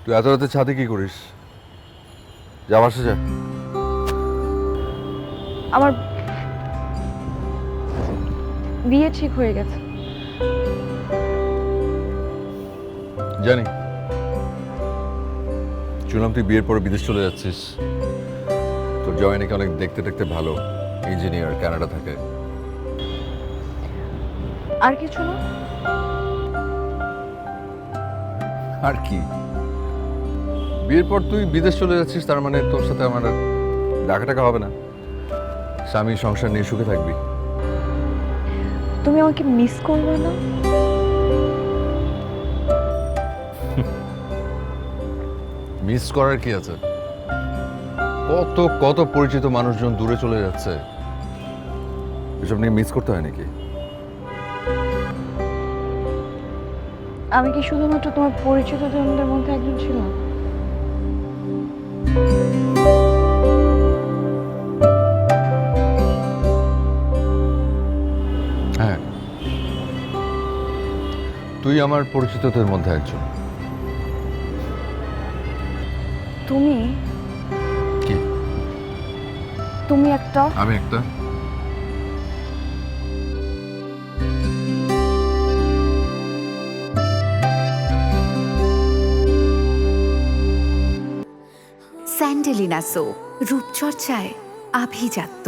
তুই এত রাতে ছাদে কি করিস? যা বাসা যা। আমার বিয়ে ঠিক হয়ে গেছে। জানি, শুনলাম তুই বিয়ের পরে বিদেশ চলে যাচ্ছিস। তোর জামাই নাকি অনেক দেখতে দেখতে ভালো, ইঞ্জিনিয়ার, কানাডা থাকে। আর কিছু না? আর কি, বিয়ের পর তুই বিদেশ চলে যাচ্ছিস, তার মানে তোর সাথে আমার দেখা টাকা হবে না। স্বামী সংসার নিয়ে সুখে থাকবি। তুমি আমাকে মিস করবে না? মিস করার কি আছে? কত কত পরিচিত মানুষজন দূরে চলে যাচ্ছে, এসব নিয়ে মিস করতে হয় নাকি? আমি কি শুধুমাত্র তোমার পরিচিত জনদের মধ্যে একজন ছিলাম? হ্যাঁ, তুই আমার পরিচিতদের মধ্যে একজন। তুমি কি? তুমি একটা আমি একটা? স্যান্ডেলিনা সো, রূপচর্চায় আভিজাত্য।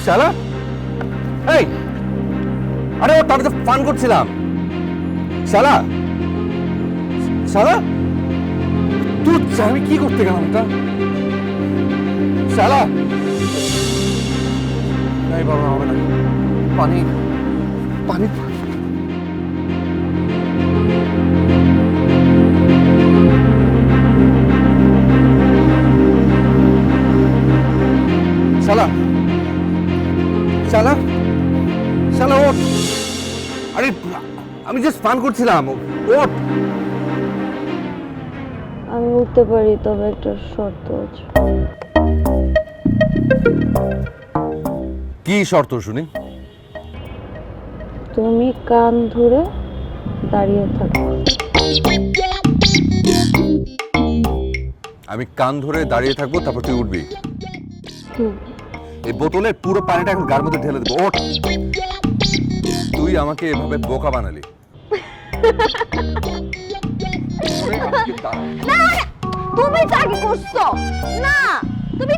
শালা, এই, আরে ও তার তো ফান করছিলাম। শালা শালা তুই আমি কি করতে গেলাম এটা? শালা, এই বাবা হবে না, পানি পানি। শালা শালা শালা ওঠ! আরে আমি জাস্ট ফান করছিলাম, ওঠ! আমি উঠতে পারি, তবে একটা শর্ত আছে। কি শর্ত শুনি? তুমি কান ধরে দাঁড়িয়ে থাকো। আমি কান ধরে দাঁড়িয়ে থাকবো, তারপর তুই উঠবি। এই বোতলের পুরো পানিটা এখন গার মধ্যে ঢেলে দেবো। ওঠ! তুই আমাকে এভাবে বোকা বানালি। তুমি চাকরি করছো না, তুমি